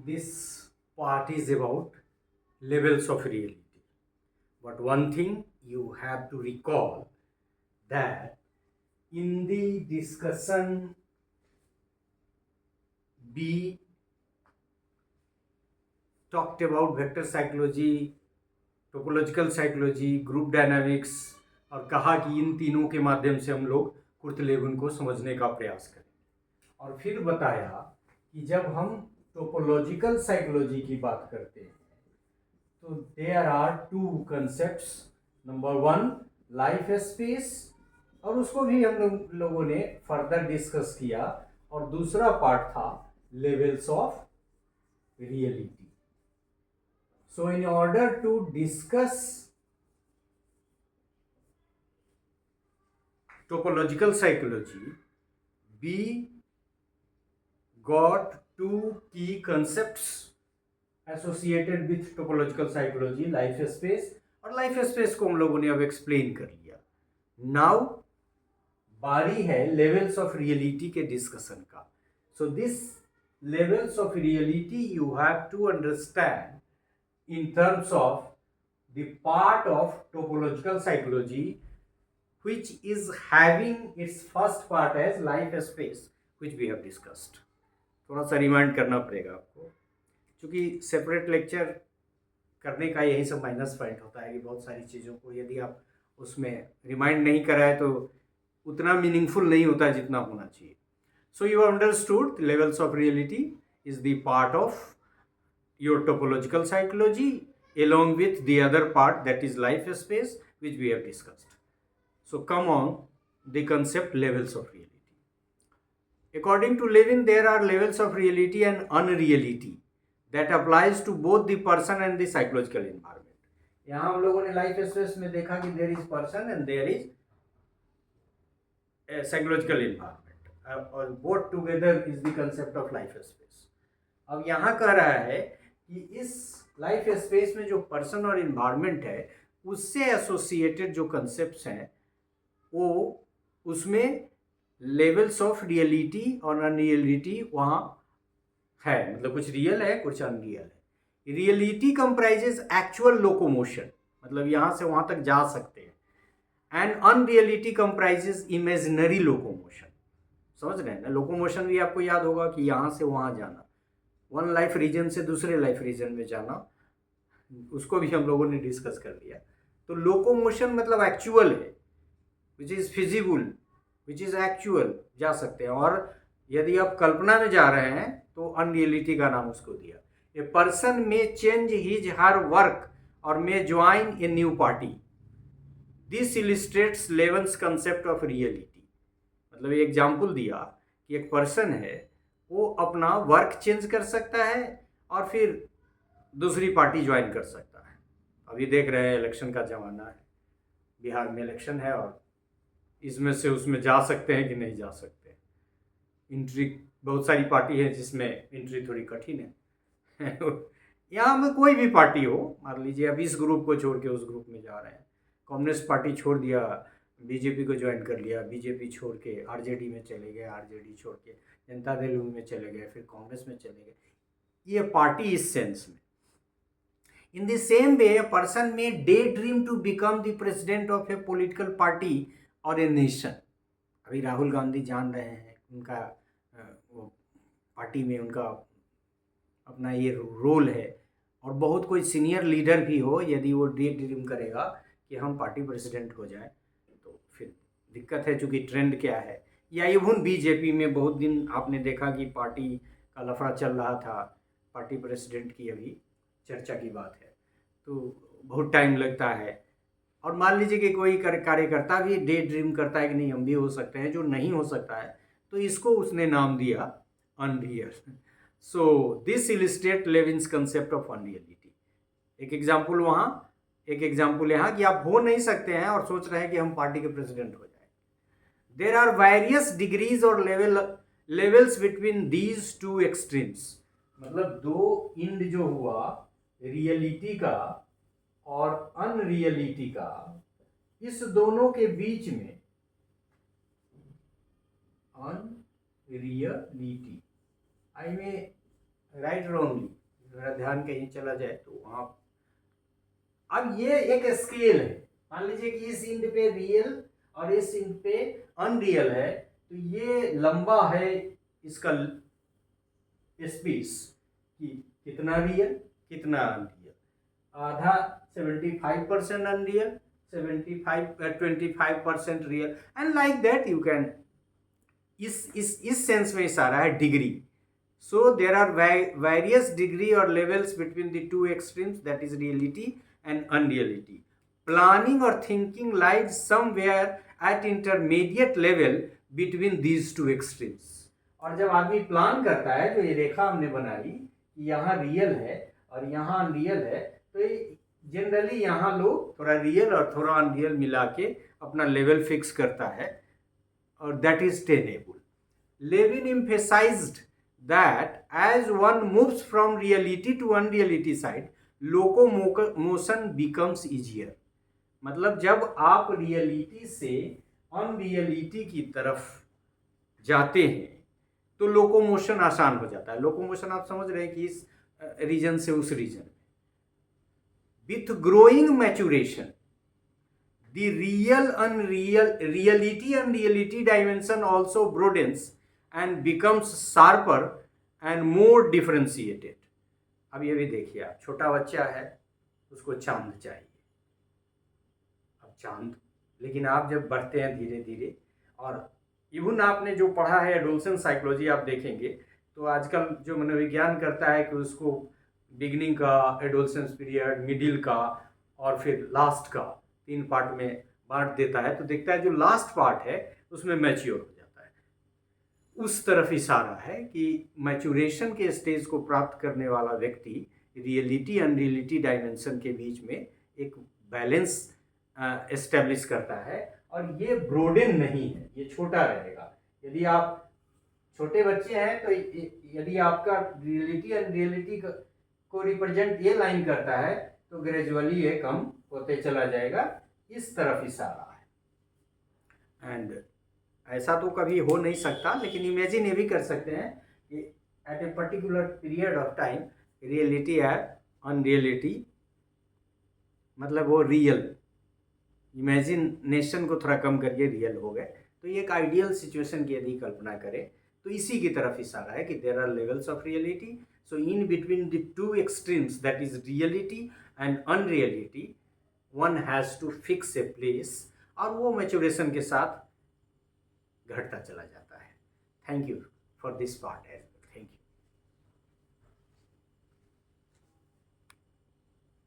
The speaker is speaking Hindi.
this part is about levels of reality. But one thing you have to recall that in the discussion B talked about vector psychology, topological psychology, group dynamics और कहा कि इन तीनों के माध्यम से हम लोग कुर्तलेगुन को समझने का प्रयास करें। और फिर बताया कि जब हम टोपोलॉजिकल साइकोलॉजी की बात करते हैं तो there are two concepts. Number one life space, और उसको भी हम लोगों ने फर्दर डिस्कस किया, और दूसरा पार्ट था levels of reality. So in order to discuss topological psychology, we got two key concepts associated with topological psychology, life space, और लाइफ स्पेस को हम लोगों ने अब एक्सप्लेन कर लिया। नाउ बारी है लेवल्स ऑफ रियलिटी के डिस्कशन का। So this levels of reality you have to understand in terms of the part of topological psychology which is having its first part as life space which we have discussed। थोड़ा सा रिमाइंड करना पड़ेगा आपको, क्योंकि सेपरेट लेक्चर करने का यही सब माइनस पॉइंट होता है कि बहुत सारी चीज़ों को यदि आप उसमें रिमाइंड नहीं कराए तो उतना मीनिंगफुल नहीं होता जितना होना चाहिए। So you understood levels of reality is the part of your topological psychology along with the other part, that is life space, which we have discussed. So come on, the concept levels of reality। According to Levin, there are levels of reality and unreality that applies to both the person and the psychological environment। यहाँ हम लोगों ने लाइफ स्पेस में देखा कि there is person and there is a psychological environment, और both together is the concept of life space। अब यहाँ कह रहा है कि इस लाइफ स्पेस में जो पर्सन और इन्वायरमेंट है उससे एसोसिएटेड जो कंसेप्ट्स हैं वो उसमें लेवल्स ऑफ रियलिटी और अनरियलिटी वहाँ है, मतलब कुछ रियल है कुछ अनरियल है। रियलिटी कंप्राइजेज एक्चुअल लोकोमोशन, मतलब यहाँ से वहाँ तक जा सकते हैं, and unreality comprises imaginary locomotion. समझ रहे हैं ना? लोकोमोशन भी आपको याद होगा कि यहाँ से वहाँ जाना, वन लाइफ रीजन से दूसरे लाइफ रीजन में जाना, उसको भी हम लोगों ने डिस्कस कर लिया। तो लोकोमोशन मतलब एक्चुअल है, which is feasible, which is actual, जा सकते हैं। और यदि आप कल्पना में जा रहे हैं तो अनरियलिटी का नाम उसको दिया। A person may change his her work or may join a new party. This illustrates Lewin's concept of reality. मतलब ये एग्जाम्पल दिया कि एक पर्सन है वो अपना वर्क चेंज कर सकता है और फिर दूसरी पार्टी ज्वाइन कर सकता है। अभी देख रहे हैं इलेक्शन का ज़माना है, बिहार में इलेक्शन है और इसमें से उसमें जा सकते हैं कि नहीं जा सकते। एंट्री बहुत सारी पार्टी है जिसमें एंट्री थोड़ी कठिन है यहाँ में कोई भी पार्टी हो, मान लीजिए अब इस ग्रुप को छोड़ के उस ग्रुप में जा रहे हैं, कम्युनिस्ट पार्टी छोड़ दिया, बीजेपी को ज्वाइन कर लिया, बीजेपी छोड़ के आरजेडी में चले गए, आरजेडी छोड़ के जनता दल में चले गए, फिर कांग्रेस में चले गए, ये पार्टी इस सेंस में। In the same way a person may daydream to become the president of a political party और ए नेशन। अभी राहुल गांधी जान रहे हैं उनका वो पार्टी में उनका अपना ये रोल है, और बहुत कोई सीनियर लीडर भी हो, यदि वो डे ड्रीम करेगा कि हम पार्टी प्रेसिडेंट हो जाए तो फिर दिक्कत है, चूँकि ट्रेंड क्या है। या इवन बीजेपी में बहुत दिन आपने देखा कि पार्टी का लफड़ा चल रहा था, पार्टी प्रेसिडेंट की अभी चर्चा की बात है, तो बहुत टाइम लगता है। और मान लीजिए कि कोई कार्यकर्ता भी डे ड्रीम करता है कि नहीं हम भी हो सकते हैं, जो नहीं हो सकता है तो इसको उसने नाम दिया unreal. So this illustrate Lewin's concept of unreality. एक एग्जाम्पल वहाँ, एक एग्जाम्पल यहाँ कि आप हो नहीं सकते हैं और सोच रहे हैं कि हम पार्टी के प्रेसिडेंट हो जाए। देर आर वेरियस डिग्रीज और levels between these two extremes. मतलब दो इंड जो हुआ रियलिटी का और अनरियलिटी का, इस दोनों के बीच में अनरियलिटी, आई में राइट रॉन्गली, मेरा ध्यान कहीं चला जाए तो वहाँ। अब ये एक स्केल है, मान लीजिए कि इस इंड पे रियल और इस इंड पे अनरियल है, तो ये लंबा है इसका स्पेस कि कितना रियल कितना अनरियल, आधा 75% unreal, 25% real, and like that you can, इस सेंस में इशारा है degree. So there are various degree और levels between the two extremes, that is reality and unreality. Planning और thinking lies somewhere at intermediate level between these two extremes. और जब आदमी प्लान करता है, जो ये रेखा हमने बनाई कि यहाँ रियल है और यहाँ अनरियल है, तो जनरली यहाँ लोग थोड़ा रियल और थोड़ा अनरियल मिला के अपना लेवल फिक्स करता है, और that is tenable. Levin emphasized that as one moves from reality to unreality side, locomotion becomes easier। मतलब जब आप रियलिटी से अनरियलिटी की तरफ जाते हैं तो लोकोमोशन आसान हो जाता है। लोकोमोशन आप समझ रहे हैं कि इस रीजन से उस रीजन में। With growing maturation the reality unreality dimension also broadens and becomes sharper and more differentiated। अब ये भी देखिए, आप छोटा बच्चा है, उसको चांद चाहिए, अब चांद, लेकिन आप जब बढ़ते हैं धीरे धीरे, और इवन आपने जो पढ़ा है एडोलसेंस साइकोलॉजी, आप देखेंगे तो आजकल जो मनोविज्ञान करता है कि उसको बिगिनिंग का, एडोलसेंस पीरियड, मिडिल का और फिर लास्ट का 3 पार्ट में बांट देता है, तो देखता है जो लास्ट पार्ट है उसमें मैच्योर हो जाता है। उस तरफ इशारा है कि मैच्योरेशन के स्टेज को प्राप्त करने वाला व्यक्ति रियलिटी अनरियलिटी डायमेंशन के बीच में एक बैलेंस एस्टेब्लिश करता है, और ये ब्रोडन नहीं है, ये छोटा रहेगा। यदि आप छोटे बच्चे हैं तो यदि आपका रियलिटी अनरियलिटी को रिप्रेजेंट ये लाइन करता है, तो ग्रेजुअली ये कम होते चला जाएगा, इस तरफ इशारा है। एंड ऐसा तो कभी हो नहीं सकता, लेकिन इमेजिन ये भी कर सकते हैं कि at a particular period of time reality and unreality, मतलब वो रियल, इमेजिनेशन को थोड़ा कम करके रियल हो गए, तो ये एक आइडियल सिचुएशन की यदि कल्पना करें तो इसी की तरफ इशारा है कि there are levels of reality. So in between the two extremes, that is reality and unreality, one has to fix a place, और वो मैच्योरेशन के साथ घटता चला जाता है। Thank you for this part.